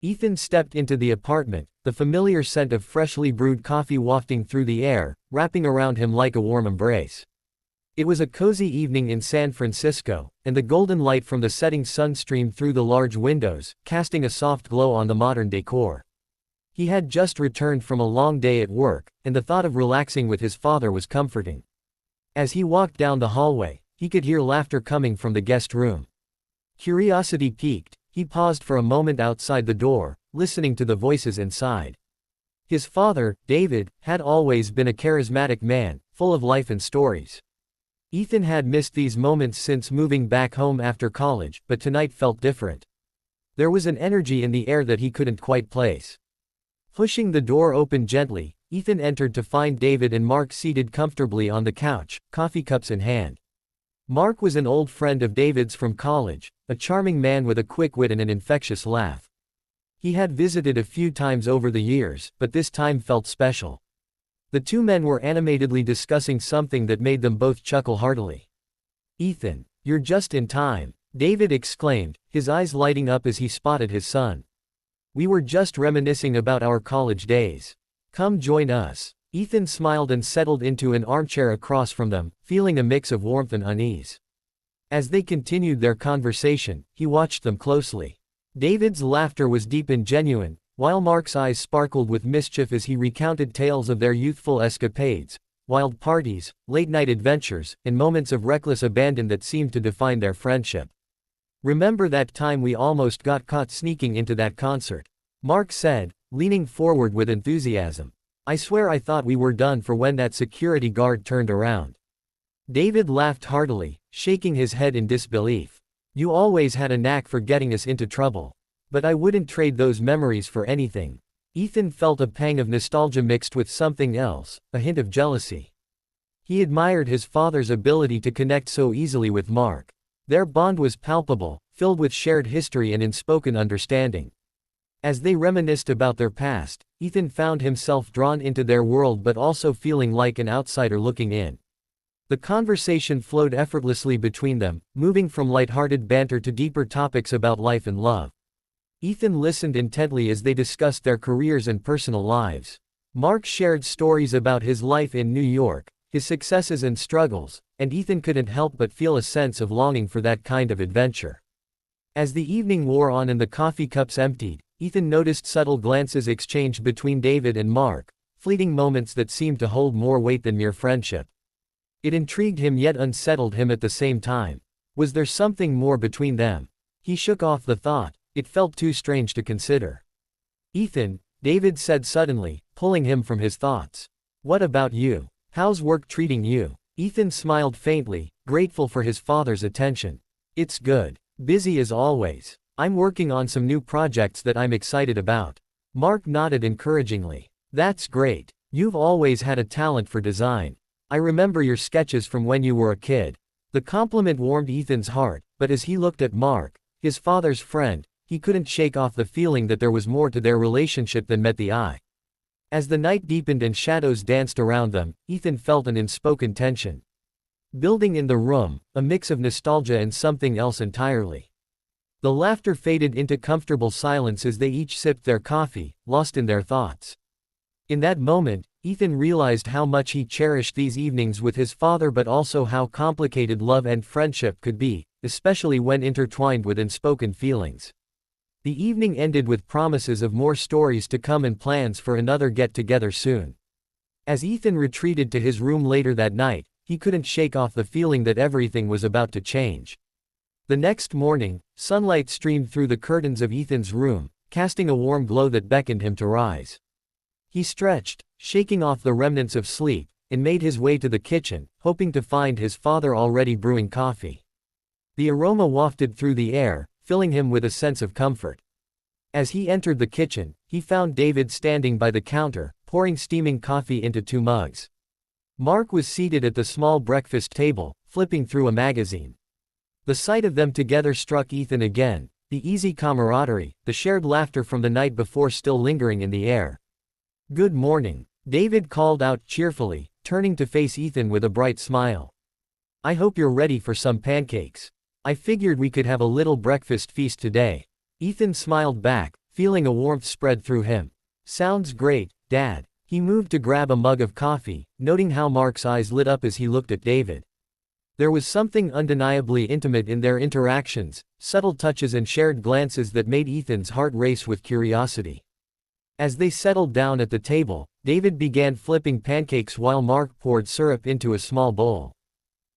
Ethan stepped into the apartment, the familiar scent of freshly brewed coffee wafting through the air, wrapping around him like a warm embrace. It was a cozy evening in San Francisco, and the golden light from the setting sun streamed through the large windows, casting a soft glow on the modern decor. He had just returned from a long day at work, and the thought of relaxing with his father was comforting. As he walked down the hallway, he could hear laughter coming from the guest room. Curiosity piqued, he paused for a moment outside the door, listening to the voices inside. His father, David, had always been a charismatic man, full of life and stories. Ethan had missed these moments since moving back home after college, but tonight felt different. There was an energy in the air that he couldn't quite place. Pushing the door open gently, Ethan entered to find David and Mark seated comfortably on the couch, coffee cups in hand. Mark was an old friend of David's from college, a charming man with a quick wit and an infectious laugh. He had visited a few times over the years, but this time felt special. The two men were animatedly discussing something that made them both chuckle heartily. "Ethan, you're just in time," David exclaimed, his eyes lighting up as he spotted his son. "We were just reminiscing about our college days. Come join us." Ethan smiled and settled into an armchair across from them, feeling a mix of warmth and unease. As they continued their conversation, he watched them closely. David's laughter was deep and genuine, while Mark's eyes sparkled with mischief as he recounted tales of their youthful escapades, wild parties, late-night adventures, and moments of reckless abandon that seemed to define their friendship. "Remember that time we almost got caught sneaking into that concert?" Mark said, leaning forward with enthusiasm. "I swear I thought we were done for when that security guard turned around." David laughed heartily, shaking his head in disbelief. "You always had a knack for getting us into trouble. But I wouldn't trade those memories for anything." Ethan felt a pang of nostalgia mixed with something else, a hint of jealousy. He admired his father's ability to connect so easily with Mark. Their bond was palpable, filled with shared history and unspoken understanding. As they reminisced about their past, Ethan found himself drawn into their world but also feeling like an outsider looking in. The conversation flowed effortlessly between them, moving from light-hearted banter to deeper topics about life and love. Ethan listened intently as they discussed their careers and personal lives. Mark shared stories about his life in New York, his successes and struggles, and Ethan couldn't help but feel a sense of longing for that kind of adventure. As the evening wore on and the coffee cups emptied, Ethan noticed subtle glances exchanged between David and Mark, fleeting moments that seemed to hold more weight than mere friendship. It intrigued him yet unsettled him at the same time. Was there something more between them? He shook off the thought. It felt too strange to consider. "Ethan," David said suddenly, pulling him from his thoughts. "What about you? How's work treating you?" Ethan smiled faintly, grateful for his father's attention. "It's good. Busy as always. I'm working on some new projects that I'm excited about." Mark nodded encouragingly. "That's great. You've always had a talent for design. I remember your sketches from when you were a kid." The compliment warmed Ethan's heart, but as he looked at Mark, his father's friend, he couldn't shake off the feeling that there was more to their relationship than met the eye. As the night deepened and shadows danced around them, Ethan felt an unspoken tension building in the room, a mix of nostalgia and something else entirely. The laughter faded into comfortable silence as they each sipped their coffee, lost in their thoughts. In that moment, Ethan realized how much he cherished these evenings with his father but also how complicated love and friendship could be, especially when intertwined with unspoken feelings. The evening ended with promises of more stories to come and plans for another get-together soon. As Ethan retreated to his room later that night, he couldn't shake off the feeling that everything was about to change. The next morning, sunlight streamed through the curtains of Ethan's room, casting a warm glow that beckoned him to rise. He stretched, shaking off the remnants of sleep, and made his way to the kitchen, hoping to find his father already brewing coffee. The aroma wafted through the air, filling him with a sense of comfort. As he entered the kitchen, he found David standing by the counter, pouring steaming coffee into 2 mugs. Mark was seated at the small breakfast table, flipping through a magazine. The sight of them together struck Ethan again, the easy camaraderie, the shared laughter from the night before still lingering in the air. "Good morning," David called out cheerfully, turning to face Ethan with a bright smile. "I hope you're ready for some pancakes. I figured we could have a little breakfast feast today." Ethan smiled back, feeling a warmth spread through him. "Sounds great, Dad." He moved to grab a mug of coffee, noting how Mark's eyes lit up as he looked at David. There was something undeniably intimate in their interactions, subtle touches and shared glances that made Ethan's heart race with curiosity. As they settled down at the table, David began flipping pancakes while Mark poured syrup into a small bowl.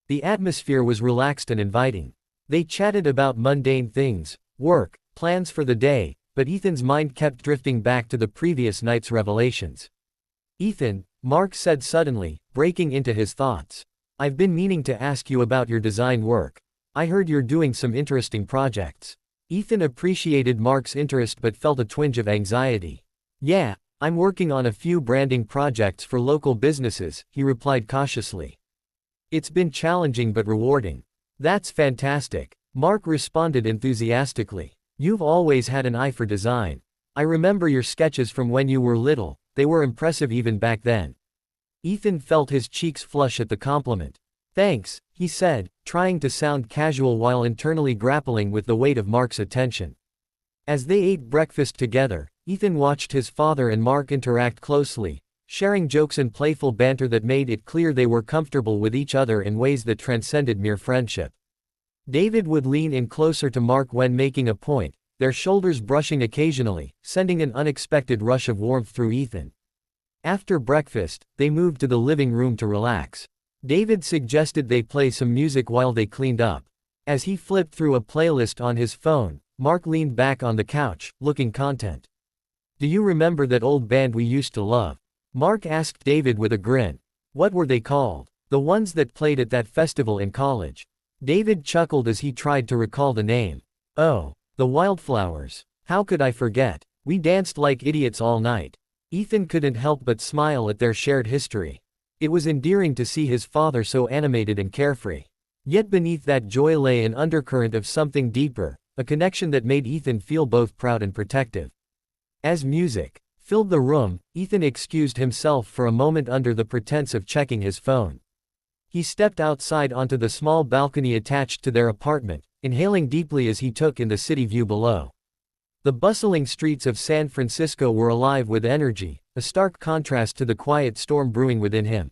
The atmosphere was relaxed and inviting. They chatted about mundane things, work, plans for the day, but Ethan's mind kept drifting back to the previous night's revelations. "Ethan," Mark said suddenly, breaking into his thoughts. "I've been meaning to ask you about your design work. I heard you're doing some interesting projects." Ethan appreciated Mark's interest but felt a twinge of anxiety. "Yeah, I'm working on a few branding projects for local businesses," he replied cautiously. "It's been challenging but rewarding." "That's fantastic," Mark responded enthusiastically. "You've always had an eye for design. I remember your sketches from when you were little, they were impressive even back then." Ethan felt his cheeks flush at the compliment. "Thanks," he said, trying to sound casual while internally grappling with the weight of Mark's attention. As they ate breakfast together, Ethan watched his father and Mark interact closely, sharing jokes and playful banter that made it clear they were comfortable with each other in ways that transcended mere friendship. David would lean in closer to Mark when making a point, their shoulders brushing occasionally, sending an unexpected rush of warmth through Ethan. After breakfast, they moved to the living room to relax. David suggested they play some music while they cleaned up. As he flipped through a playlist on his phone, Mark leaned back on the couch, looking content. "Do you remember that old band we used to love?" Mark asked David with a grin. "What were they called?" "The ones that played at that festival in college." David chuckled as he tried to recall the name. "Oh, the Wildflowers. How could I forget? We danced like idiots all night." Ethan couldn't help but smile at their shared history. It was endearing to see his father so animated and carefree. Yet beneath that joy lay an undercurrent of something deeper, a connection that made Ethan feel both proud and protective. As music filled the room, Ethan excused himself for a moment under the pretense of checking his phone. He stepped outside onto the small balcony attached to their apartment, inhaling deeply as he took in the city view below. The bustling streets of San Francisco were alive with energy, a stark contrast to the quiet storm brewing within him.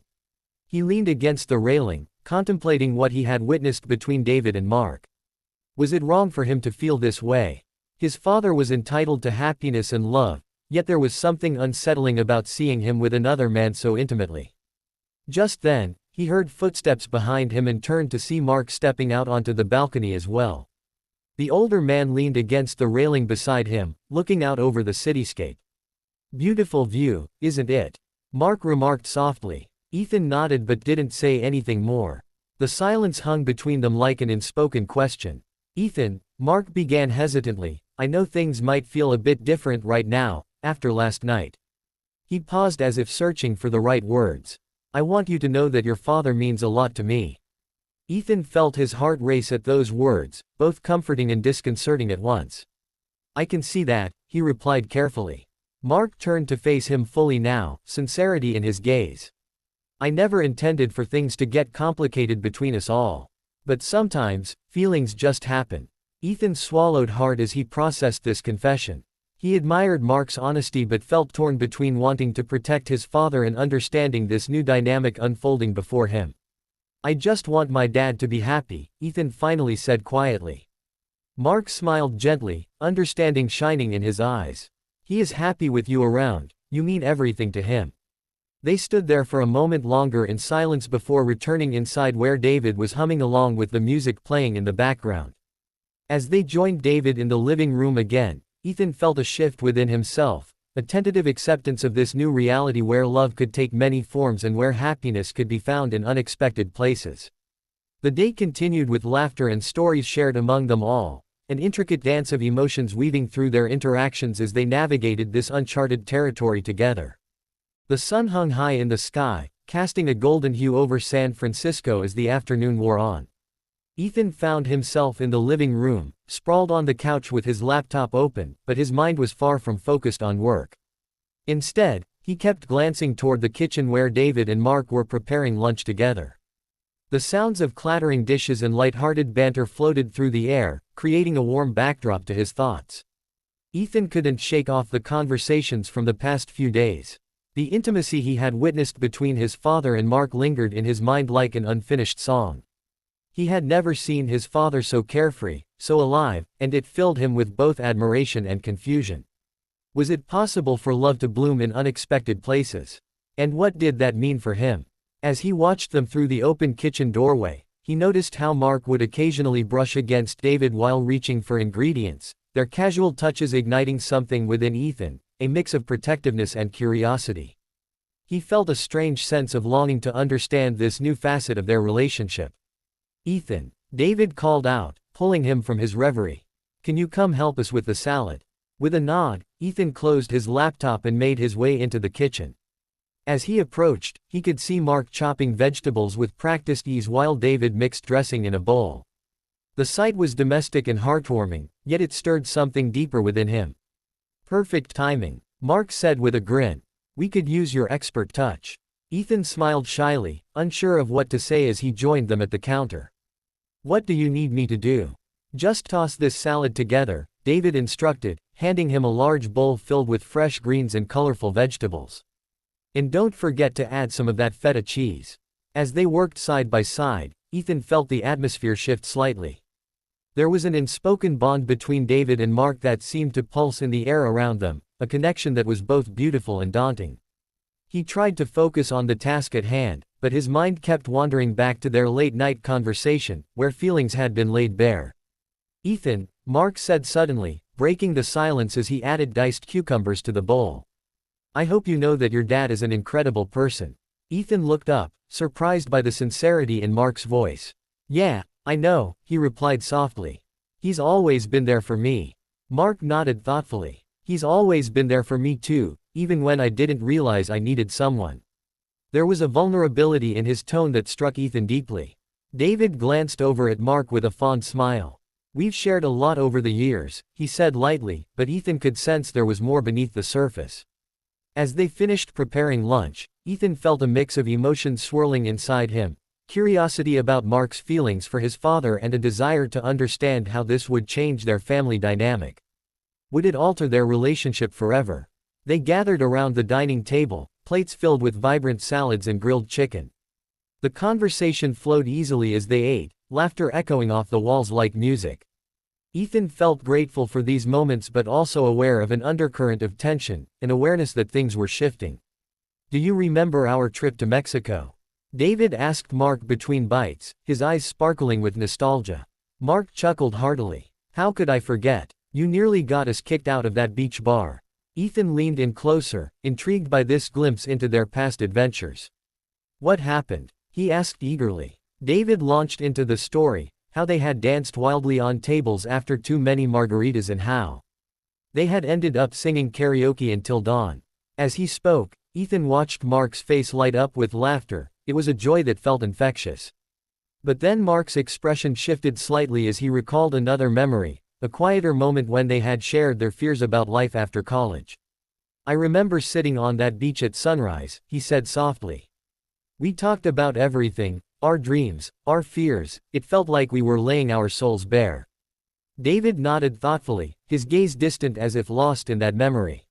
He leaned against the railing, contemplating what he had witnessed between David and Mark. Was it wrong for him to feel this way? His father was entitled to happiness and love, yet there was something unsettling about seeing him with another man so intimately. Just then, he heard footsteps behind him and turned to see Mark stepping out onto the balcony as well. The older man leaned against the railing beside him, looking out over the cityscape. "Beautiful view, isn't it?" Mark remarked softly. Ethan nodded but didn't say anything more. The silence hung between them like an unspoken question. "Ethan," Mark began hesitantly, "I know things might feel a bit different right now, after last night." He paused as if searching for the right words. "I want you to know that your father means a lot to me." Ethan felt his heart race at those words, both comforting and disconcerting at once. "I can see that," he replied carefully. Mark turned to face him fully now, sincerity in his gaze. "I never intended for things to get complicated between us all. But sometimes, feelings just happen." Ethan swallowed hard as he processed this confession. He admired Mark's honesty but felt torn between wanting to protect his father and understanding this new dynamic unfolding before him. "I just want my dad to be happy," Ethan finally said quietly. Mark smiled gently, understanding shining in his eyes. "He is happy with you around, you mean everything to him." They stood there for a moment longer in silence before returning inside where David was humming along with the music playing in the background. As they joined David in the living room again, Ethan felt a shift within himself, a tentative acceptance of this new reality where love could take many forms and where happiness could be found in unexpected places. The day continued with laughter and stories shared among them all, an intricate dance of emotions weaving through their interactions as they navigated this uncharted territory together. The sun hung high in the sky, casting a golden hue over San Francisco as the afternoon wore on. Ethan found himself in the living room, sprawled on the couch with his laptop open, but his mind was far from focused on work. Instead, he kept glancing toward the kitchen where David and Mark were preparing lunch together. The sounds of clattering dishes and light-hearted banter floated through the air, creating a warm backdrop to his thoughts. Ethan couldn't shake off the conversations from the past few days. The intimacy he had witnessed between his father and Mark lingered in his mind like an unfinished song. He had never seen his father so carefree, so alive, and it filled him with both admiration and confusion. Was it possible for love to bloom in unexpected places? And what did that mean for him? As he watched them through the open kitchen doorway, he noticed how Mark would occasionally brush against David while reaching for ingredients, their casual touches igniting something within Ethan, a mix of protectiveness and curiosity. He felt a strange sense of longing to understand this new facet of their relationship. "Ethan," David called out, pulling him from his reverie. "Can you come help us with the salad?" With a nod, Ethan closed his laptop and made his way into the kitchen. As he approached, he could see Mark chopping vegetables with practiced ease while David mixed dressing in a bowl. The sight was domestic and heartwarming, yet it stirred something deeper within him. "Perfect timing," Mark said with a grin. "We could use your expert touch." Ethan smiled shyly, unsure of what to say as he joined them at the counter. "What do you need me to do?" "Just toss this salad together," David instructed, handing him a large bowl filled with fresh greens and colorful vegetables. "And don't forget to add some of that feta cheese." As they worked side by side, Ethan felt the atmosphere shift slightly. There was an unspoken bond between David and Mark that seemed to pulse in the air around them, a connection that was both beautiful and daunting. He tried to focus on the task at hand, but his mind kept wandering back to their late-night conversation, where feelings had been laid bare. "Ethan," Mark said suddenly, breaking the silence as he added diced cucumbers to the bowl. "I hope you know that your dad is an incredible person." Ethan looked up, surprised by the sincerity in Mark's voice. "Yeah, I know," he replied softly. "He's always been there for me." Mark nodded thoughtfully. "He's always been there for me too, even when I didn't realize I needed someone." There was a vulnerability in his tone that struck Ethan deeply. David glanced over at Mark with a fond smile. "We've shared a lot over the years," he said lightly, but Ethan could sense there was more beneath the surface. As they finished preparing lunch, Ethan felt a mix of emotions swirling inside him, curiosity about Mark's feelings for his father and a desire to understand how this would change their family dynamic. Would it alter their relationship forever? They gathered around the dining table, plates filled with vibrant salads and grilled chicken. The conversation flowed easily as they ate, laughter echoing off the walls like music. Ethan felt grateful for these moments but also aware of an undercurrent of tension, an awareness that things were shifting. "Do you remember our trip to Mexico?" David asked Mark between bites, his eyes sparkling with nostalgia. Mark chuckled heartily. "How could I forget? You nearly got us kicked out of that beach bar." Ethan leaned in closer, intrigued by this glimpse into their past adventures. "What happened?" he asked eagerly. David launched into the story, how they had danced wildly on tables after too many margaritas and how they had ended up singing karaoke until dawn. As he spoke, Ethan watched Mark's face light up with laughter. It was a joy that felt infectious. But then Mark's expression shifted slightly as he recalled another memory, a quieter moment when they had shared their fears about life after college. "I remember sitting on that beach at sunrise," he said softly. "We talked about everything, our dreams, our fears. It felt like we were laying our souls bare." David nodded thoughtfully, his gaze distant as if lost in that memory.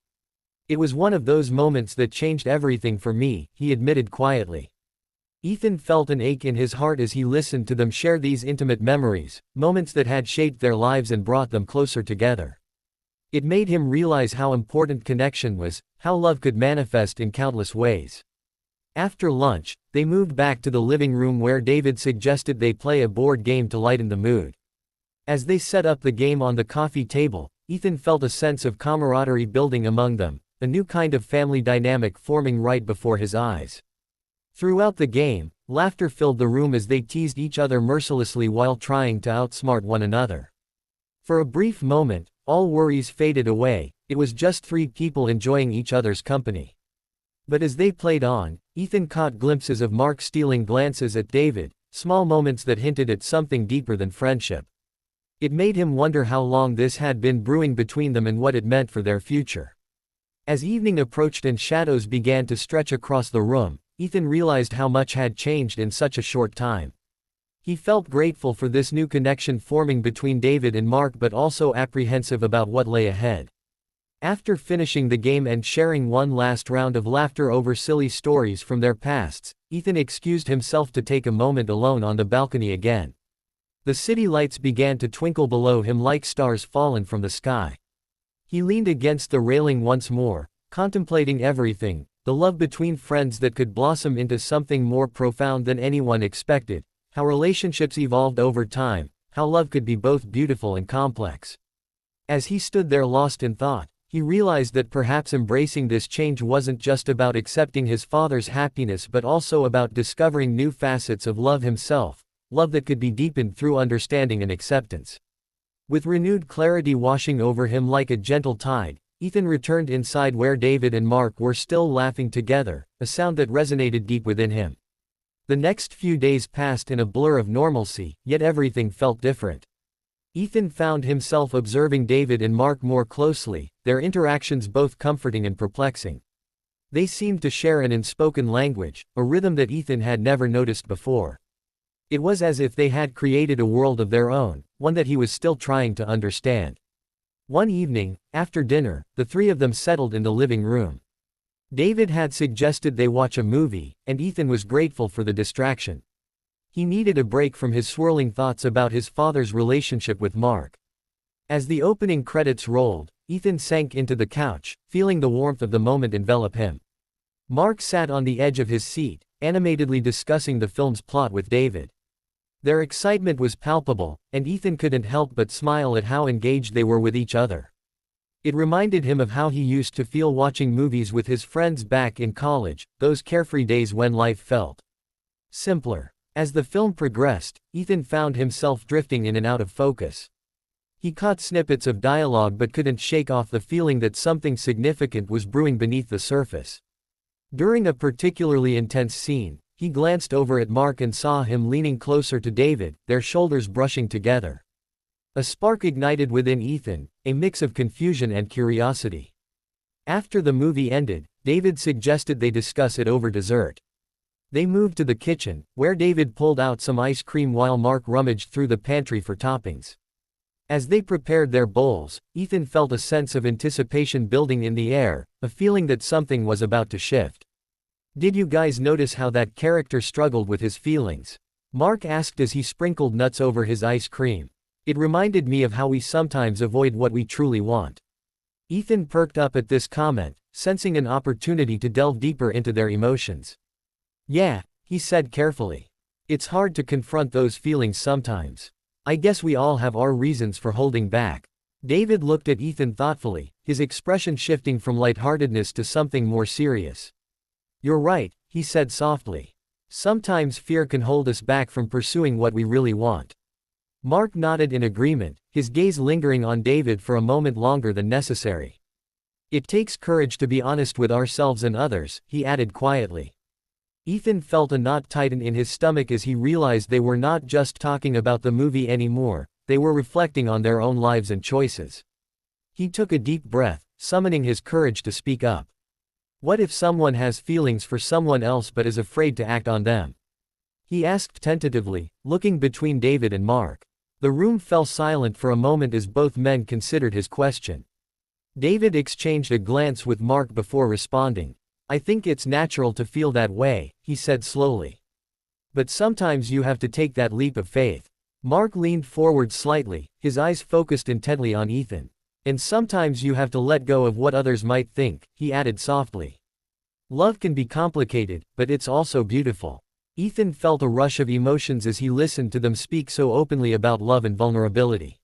"It was one of those moments that changed everything for me," he admitted quietly. Ethan felt an ache in his heart as he listened to them share these intimate memories, moments that had shaped their lives and brought them closer together. It made him realize how important connection was, how love could manifest in countless ways. After lunch, they moved back to the living room where David suggested they play a board game to lighten the mood. As they set up the game on the coffee table, Ethan felt a sense of camaraderie building among them, a new kind of family dynamic forming right before his eyes. Throughout the game, laughter filled the room as they teased each other mercilessly while trying to outsmart one another. For a brief moment, all worries faded away, it was just three people enjoying each other's company. But as they played on, Ethan caught glimpses of Mark stealing glances at David, small moments that hinted at something deeper than friendship. It made him wonder how long this had been brewing between them and what it meant for their future. As evening approached and shadows began to stretch across the room, Ethan realized how much had changed in such a short time. He felt grateful for this new connection forming between David and Mark but also apprehensive about what lay ahead. After finishing the game and sharing one last round of laughter over silly stories from their pasts, Ethan excused himself to take a moment alone on the balcony again. The city lights began to twinkle below him like stars fallen from the sky. He leaned against the railing once more, contemplating everything, the love between friends that could blossom into something more profound than anyone expected, how relationships evolved over time, how love could be both beautiful and complex. As he stood there lost in thought, he realized that perhaps embracing this change wasn't just about accepting his father's happiness but also about discovering new facets of love himself, love that could be deepened through understanding and acceptance. With renewed clarity washing over him like a gentle tide, Ethan returned inside where David and Mark were still laughing together, a sound that resonated deep within him. The next few days passed in a blur of normalcy, yet everything felt different. Ethan found himself observing David and Mark more closely, their interactions both comforting and perplexing. They seemed to share an unspoken language, a rhythm that Ethan had never noticed before. It was as if they had created a world of their own, one that he was still trying to understand. One evening, after dinner, the three of them settled in the living room. David had suggested they watch a movie, and Ethan was grateful for the distraction. He needed a break from his swirling thoughts about his father's relationship with Mark. As the opening credits rolled, Ethan sank into the couch, feeling the warmth of the moment envelop him. Mark sat on the edge of his seat, animatedly discussing the film's plot with David. Their excitement was palpable, and Ethan couldn't help but smile at how engaged they were with each other. It reminded him of how he used to feel watching movies with his friends back in college, those carefree days when life felt simpler. As the film progressed, Ethan found himself drifting in and out of focus. He caught snippets of dialogue but couldn't shake off the feeling that something significant was brewing beneath the surface. During a particularly intense scene, he glanced over at Mark and saw him leaning closer to David, their shoulders brushing together. A spark ignited within Ethan, a mix of confusion and curiosity. After the movie ended, David suggested they discuss it over dessert. They moved to the kitchen, where David pulled out some ice cream while Mark rummaged through the pantry for toppings. As they prepared their bowls, Ethan felt a sense of anticipation building in the air, a feeling that something was about to shift. "Did you guys notice how that character struggled with his feelings?" Mark asked as he sprinkled nuts over his ice cream. "It reminded me of how we sometimes avoid what we truly want." Ethan perked up at this comment, sensing an opportunity to delve deeper into their emotions. "Yeah," he said carefully. "It's hard to confront those feelings sometimes. I guess we all have our reasons for holding back." David looked at Ethan thoughtfully, his expression shifting from lightheartedness to something more serious. "You're right," he said softly. "Sometimes fear can hold us back from pursuing what we really want." Mark nodded in agreement, his gaze lingering on David for a moment longer than necessary. "It takes courage to be honest with ourselves and others," he added quietly. Ethan felt a knot tighten in his stomach as he realized they were not just talking about the movie anymore, they were reflecting on their own lives and choices. He took a deep breath, summoning his courage to speak up. What if someone has feelings for someone else but is afraid to act on them? He asked tentatively, looking between David and Mark. The room fell silent for a moment as both men considered his question. David exchanged a glance with Mark before responding. "I think it's natural to feel that way," he said slowly. "But sometimes you have to take that leap of faith." Mark leaned forward slightly, his eyes focused intently on Ethan. "And sometimes you have to let go of what others might think," he added softly. "Love can be complicated, but it's also beautiful." Ethan felt a rush of emotions as he listened to them speak so openly about love and vulnerability.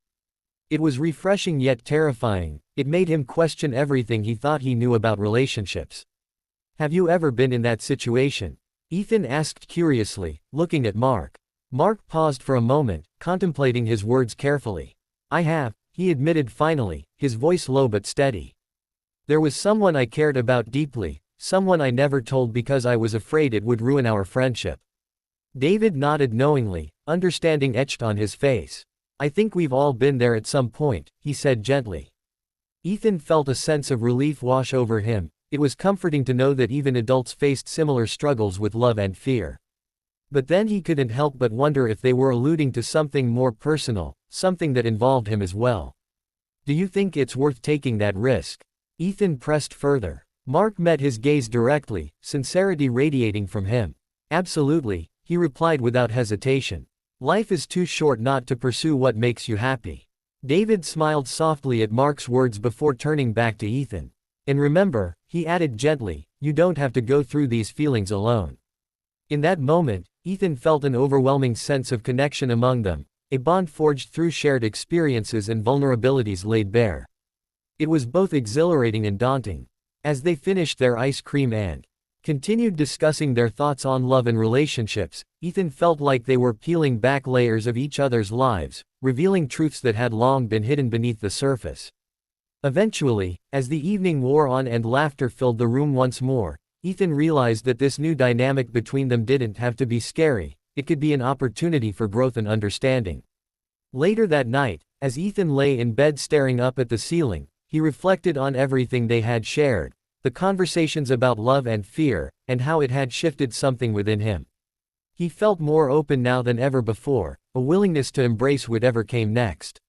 It was refreshing yet terrifying, it made him question everything he thought he knew about relationships. "Have you ever been in that situation?" Ethan asked curiously, looking at Mark. Mark paused for a moment, contemplating his words carefully. "I have," he admitted finally, his voice low but steady. "There was someone I cared about deeply, someone I never told because I was afraid it would ruin our friendship." David nodded knowingly, understanding etched on his face. "I think we've all been there at some point," he said gently. Ethan felt a sense of relief wash over him. It was comforting to know that even adults faced similar struggles with love and fear. But then he couldn't help but wonder if they were alluding to something more personal, something that involved him as well. "Do you think it's worth taking that risk?" Ethan pressed further. Mark met his gaze directly, sincerity radiating from him. Absolutely, he replied without hesitation. Life is too short not to pursue what makes you happy. David smiled softly at Mark's words before turning back to Ethan. And remember, he added gently, you don't have to go through these feelings alone. In that moment, Ethan felt an overwhelming sense of connection among them, a bond forged through shared experiences and vulnerabilities laid bare. It was both exhilarating and daunting. As they finished their ice cream and continued discussing their thoughts on love and relationships, Ethan felt like they were peeling back layers of each other's lives, revealing truths that had long been hidden beneath the surface. Eventually, as the evening wore on and laughter filled the room once more, Ethan realized that this new dynamic between them didn't have to be scary, it could be an opportunity for growth and understanding. Later that night, as Ethan lay in bed staring up at the ceiling, he reflected on everything they had shared, the conversations about love and fear, and how it had shifted something within him. He felt more open now than ever before, a willingness to embrace whatever came next.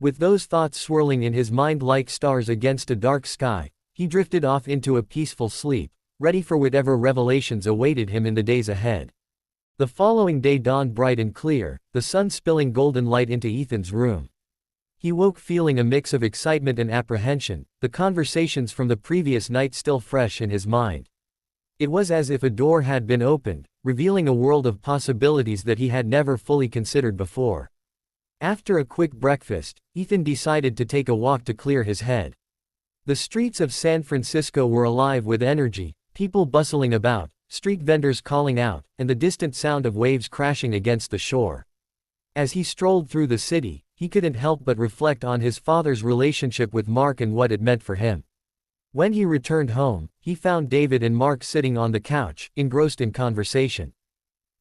With those thoughts swirling in his mind like stars against a dark sky, he drifted off into a peaceful sleep, ready for whatever revelations awaited him in the days ahead. The following day dawned bright and clear, the sun spilling golden light into Ethan's room. He woke feeling a mix of excitement and apprehension, the conversations from the previous night still fresh in his mind. It was as if a door had been opened, revealing a world of possibilities that he had never fully considered before. After a quick breakfast, Ethan decided to take a walk to clear his head. The streets of San Francisco were alive with energy, people bustling about, street vendors calling out, and the distant sound of waves crashing against the shore. As he strolled through the city, he couldn't help but reflect on his father's relationship with Mark and what it meant for him. When he returned home, he found David and Mark sitting on the couch, engrossed in conversation.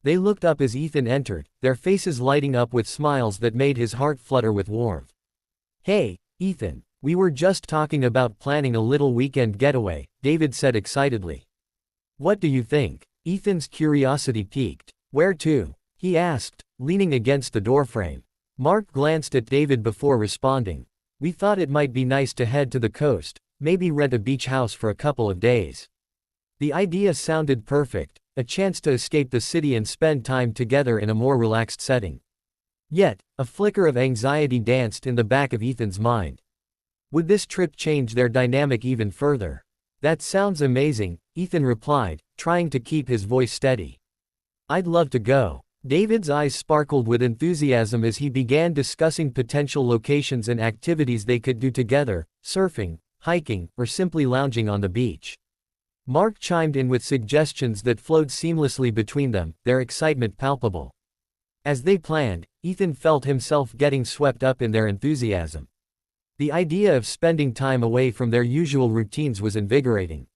They looked up as Ethan entered, their faces lighting up with smiles that made his heart flutter with warmth. "Hey, Ethan, we were just talking about planning a little weekend getaway," David said excitedly. "What do you think?" Ethan's curiosity piqued. "Where to?" he asked, leaning against the doorframe. Mark glanced at David before responding. "We thought it might be nice to head to the coast, maybe rent a beach house for a couple of days." The idea sounded perfect, a chance to escape the city and spend time together in a more relaxed setting. Yet, a flicker of anxiety danced in the back of Ethan's mind. Would this trip change their dynamic even further? "That sounds amazing," Ethan replied, trying to keep his voice steady. "I'd love to go." David's eyes sparkled with enthusiasm as he began discussing potential locations and activities they could do together, surfing, hiking, or simply lounging on the beach. Mark chimed in with suggestions that flowed seamlessly between them, their excitement palpable. As they planned, Ethan felt himself getting swept up in their enthusiasm. The idea of spending time away from their usual routines was invigorating.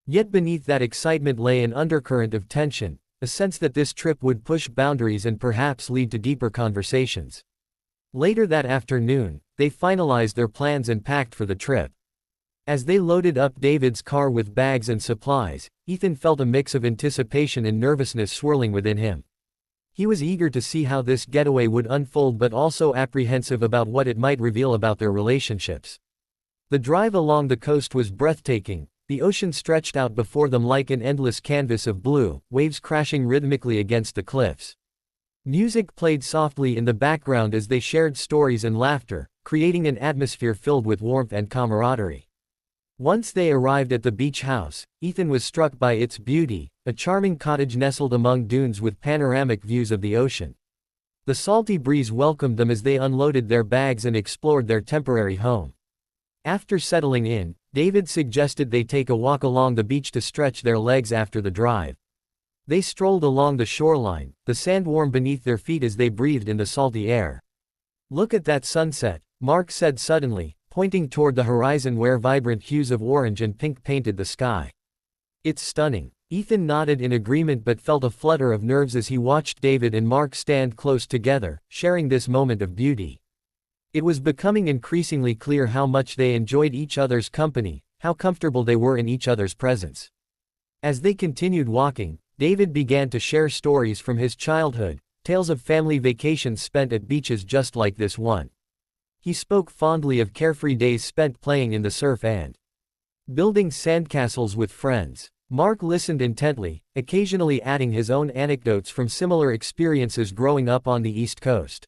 Yet beneath that excitement lay an undercurrent of tension, a sense that this trip would push boundaries and perhaps lead to deeper conversations. Later that afternoon, they finalized their plans and packed for the trip. As they loaded up David's car with bags and supplies, Ethan felt a mix of anticipation and nervousness swirling within him. He was eager to see how this getaway would unfold but also apprehensive about what it might reveal about their relationships. The drive along the coast was breathtaking, the ocean stretched out before them like an endless canvas of blue, waves crashing rhythmically against the cliffs. Music played softly in the background as they shared stories and laughter, creating an atmosphere filled with warmth and camaraderie. Once they arrived at the beach house, Ethan was struck by its beauty, a charming cottage nestled among dunes with panoramic views of the ocean. The salty breeze welcomed them as they unloaded their bags and explored their temporary home. After settling in, David suggested they take a walk along the beach to stretch their legs after the drive. They strolled along the shoreline, the sand warm beneath their feet as they breathed in the salty air. "Look at that sunset," Mark said suddenly, pointing toward the horizon where vibrant hues of orange and pink painted the sky. "It's stunning." Ethan nodded in agreement but felt a flutter of nerves as he watched David and Mark stand close together, sharing this moment of beauty. It was becoming increasingly clear how much they enjoyed each other's company, how comfortable they were in each other's presence. As they continued walking, David began to share stories from his childhood, tales of family vacations spent at beaches just like this one. He spoke fondly of carefree days spent playing in the surf and Building sandcastles with friends. Mark listened intently, occasionally adding his own anecdotes from similar experiences growing up on the East Coast.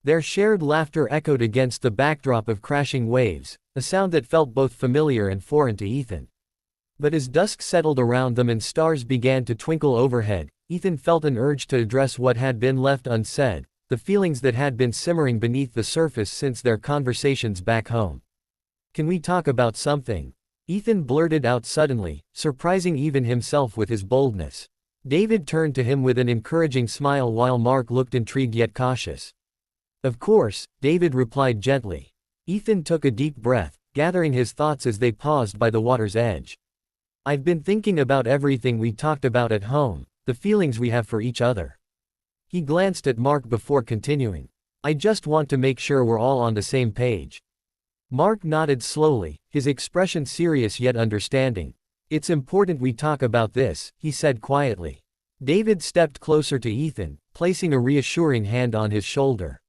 Their shared laughter echoed against the backdrop of crashing waves, a sound that felt both familiar and foreign to Ethan. But as dusk settled around them and stars began to twinkle overhead, Ethan felt an urge to address what had been left unsaid, the feelings that had been simmering beneath the surface since their conversations back home. "Can we talk about something?" Ethan blurted out suddenly, surprising even himself with his boldness. David turned to him with an encouraging smile while Mark looked intrigued yet cautious. "Of course," David replied gently. Ethan took a deep breath, gathering his thoughts as they paused by the water's edge. "I've been thinking about everything we talked about at home, the feelings we have for each other." He glanced at Mark before continuing. "I just want to make sure we're all on the same page." Mark nodded slowly, his expression serious yet understanding. "It's important we talk about this," he said quietly. David stepped closer to Ethan, placing a reassuring hand on his shoulder.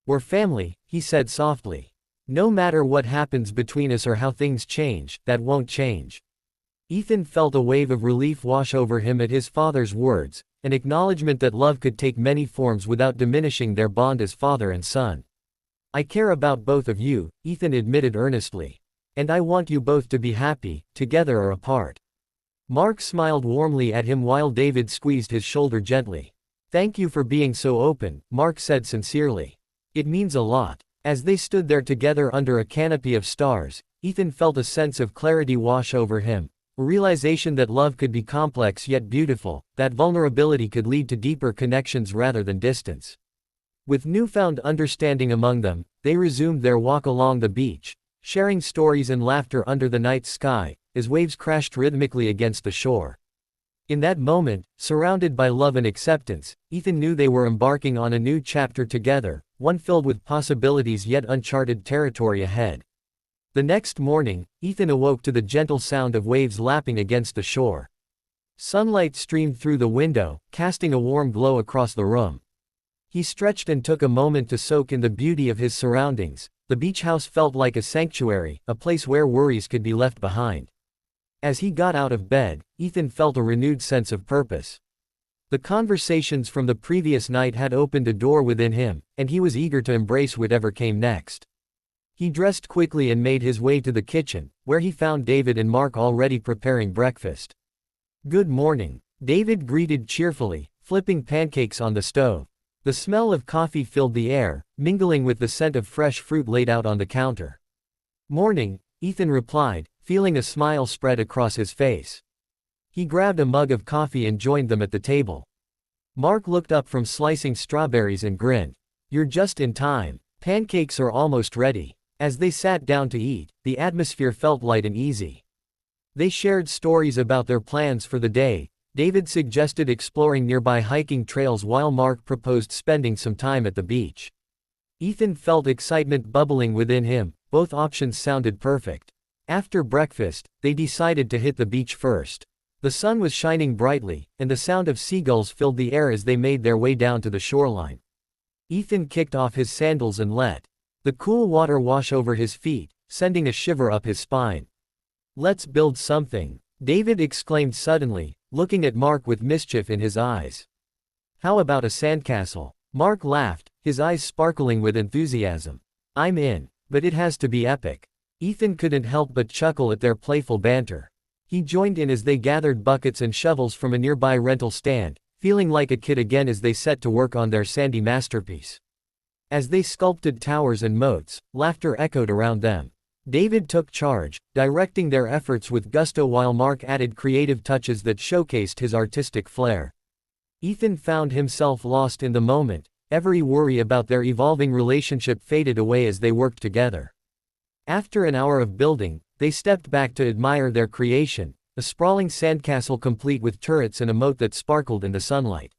"We're family," he said softly. "No matter what happens between us or how things change, that won't change." Ethan felt a wave of relief wash over him at his father's words, an acknowledgement that love could take many forms without diminishing their bond as father and son. "I care about both of you," Ethan admitted earnestly. "And I want you both to be happy, together or apart." Mark smiled warmly at him while David squeezed his shoulder gently. "Thank you for being so open," Mark said sincerely. "It means a lot." As they stood there together under a canopy of stars, Ethan felt a sense of clarity wash over him, a realization that love could be complex yet beautiful, that vulnerability could lead to deeper connections rather than distance. With newfound understanding among them, they resumed their walk along the beach, sharing stories and laughter under the night sky, as waves crashed rhythmically against the shore. In that moment, surrounded by love and acceptance, Ethan knew they were embarking on a new chapter together, one filled with possibilities yet uncharted territory ahead. The next morning, Ethan awoke to the gentle sound of waves lapping against the shore. Sunlight streamed through the window, casting a warm glow across the room. He stretched and took a moment to soak in the beauty of his surroundings. The beach house felt like a sanctuary, a place where worries could be left behind. As he got out of bed, Ethan felt a renewed sense of purpose. The conversations from the previous night had opened a door within him, and he was eager to embrace whatever came next. He dressed quickly and made his way to the kitchen, where he found David and Mark already preparing breakfast. "Good morning," David greeted cheerfully, flipping pancakes on the stove. The smell of coffee filled the air, mingling with the scent of fresh fruit laid out on the counter. "Morning," Ethan replied, feeling a smile spread across his face. He grabbed a mug of coffee and joined them at the table. Mark looked up from slicing strawberries and grinned. "You're just in time. Pancakes are almost ready." As they sat down to eat, the atmosphere felt light and easy. They shared stories about their plans for the day. David suggested exploring nearby hiking trails while Mark proposed spending some time at the beach. Ethan felt excitement bubbling within him, both options sounded perfect. After breakfast, they decided to hit the beach first. The sun was shining brightly, and the sound of seagulls filled the air as they made their way down to the shoreline. Ethan kicked off his sandals and let the cool water wash over his feet, sending a shiver up his spine. "Let's build something," David exclaimed suddenly, looking at Mark with mischief in his eyes. "How about a sandcastle?" Mark laughed, his eyes sparkling with enthusiasm. "I'm in, but it has to be epic." Ethan couldn't help but chuckle at their playful banter. He joined in as they gathered buckets and shovels from a nearby rental stand, feeling like a kid again as they set to work on their sandy masterpiece. As they sculpted towers and moats, laughter echoed around them. David took charge, directing their efforts with gusto while Mark added creative touches that showcased his artistic flair. Ethan found himself lost in the moment, every worry about their evolving relationship faded away as they worked together. After an hour of building, they stepped back to admire their creation, a sprawling sandcastle complete with turrets and a moat that sparkled in the sunlight.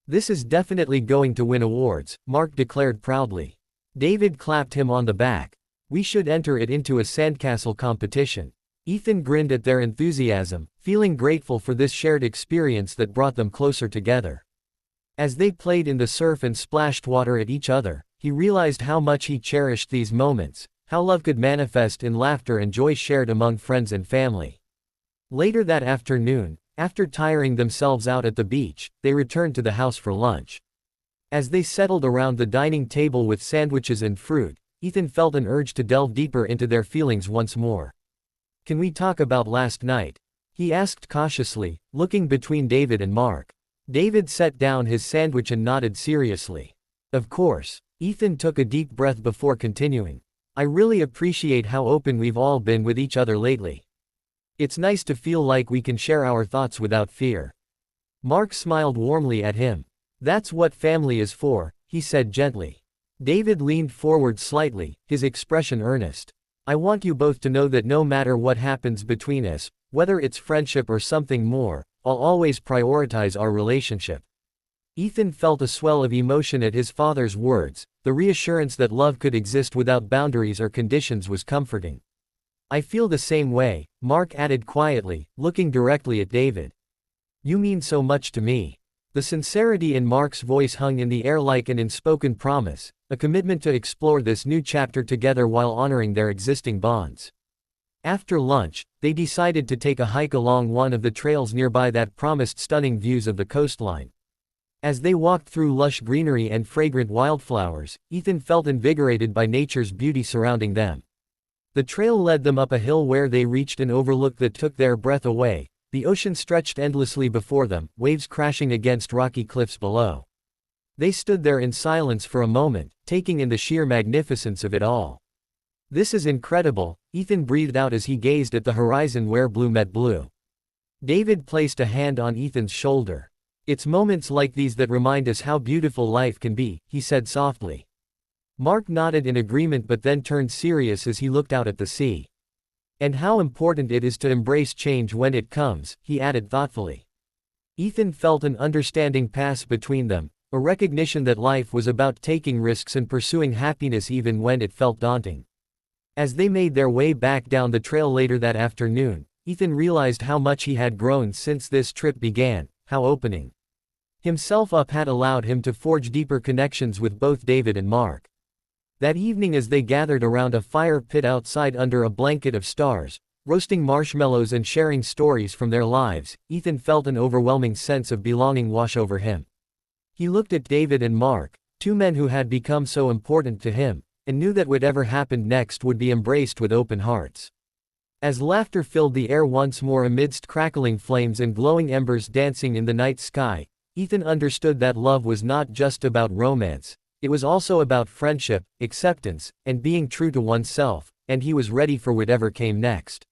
"This is definitely going to win awards," Mark declared proudly. David clapped him on the back. "We should enter it into a sandcastle competition." Ethan grinned at their enthusiasm, feeling grateful for this shared experience that brought them closer together. As they played in the surf and splashed water at each other, he realized how much he cherished these moments, how love could manifest in laughter and joy shared among friends and family. Later that afternoon, after tiring themselves out at the beach, they returned to the house for lunch. As they settled around the dining table with sandwiches and fruit, Ethan felt an urge to delve deeper into their feelings once more. "Can we talk about last night?" he asked cautiously, looking between David and Mark. David set down his sandwich and nodded seriously. "Of course." Ethan took a deep breath before continuing. "I really appreciate how open we've all been with each other lately. It's nice to feel like we can share our thoughts without fear." Mark smiled warmly at him. "That's what family is for," he said gently. David leaned forward slightly, his expression earnest. "I want you both to know that no matter what happens between us, whether it's friendship or something more, I'll always prioritize our relationship." Ethan felt a swell of emotion at his father's words. The reassurance that love could exist without boundaries or conditions was comforting. "I feel the same way," Mark added quietly, looking directly at David. "You mean so much to me." The sincerity in Mark's voice hung in the air like an unspoken promise, a commitment to explore this new chapter together while honoring their existing bonds. After lunch, they decided to take a hike along one of the trails nearby that promised stunning views of the coastline. As they walked through lush greenery and fragrant wildflowers, Ethan felt invigorated by nature's beauty surrounding them. The trail led them up a hill where they reached an overlook that took their breath away. The ocean stretched endlessly before them, waves crashing against rocky cliffs below. They stood there in silence for a moment, taking in the sheer magnificence of it all. "This is incredible," Ethan breathed out as he gazed at the horizon where blue met blue. David placed a hand on Ethan's shoulder. "It's moments like these that remind us how beautiful life can be," he said softly. Mark nodded in agreement but then turned serious as he looked out at the sea. "And how important it is to embrace change when it comes," he added thoughtfully. Ethan felt an understanding pass between them, a recognition that life was about taking risks and pursuing happiness even when it felt daunting. As they made their way back down the trail later that afternoon, Ethan realized how much he had grown since this trip began, how opening himself up had allowed him to forge deeper connections with both David and Mark. That evening as they gathered around a fire pit outside under a blanket of stars, roasting marshmallows and sharing stories from their lives, Ethan felt an overwhelming sense of belonging wash over him. He looked at David and Mark, two men who had become so important to him, and knew that whatever happened next would be embraced with open hearts. As laughter filled the air once more amidst crackling flames and glowing embers dancing in the night sky, Ethan understood that love was not just about romance, it was also about friendship, acceptance, and being true to oneself, and he was ready for whatever came next.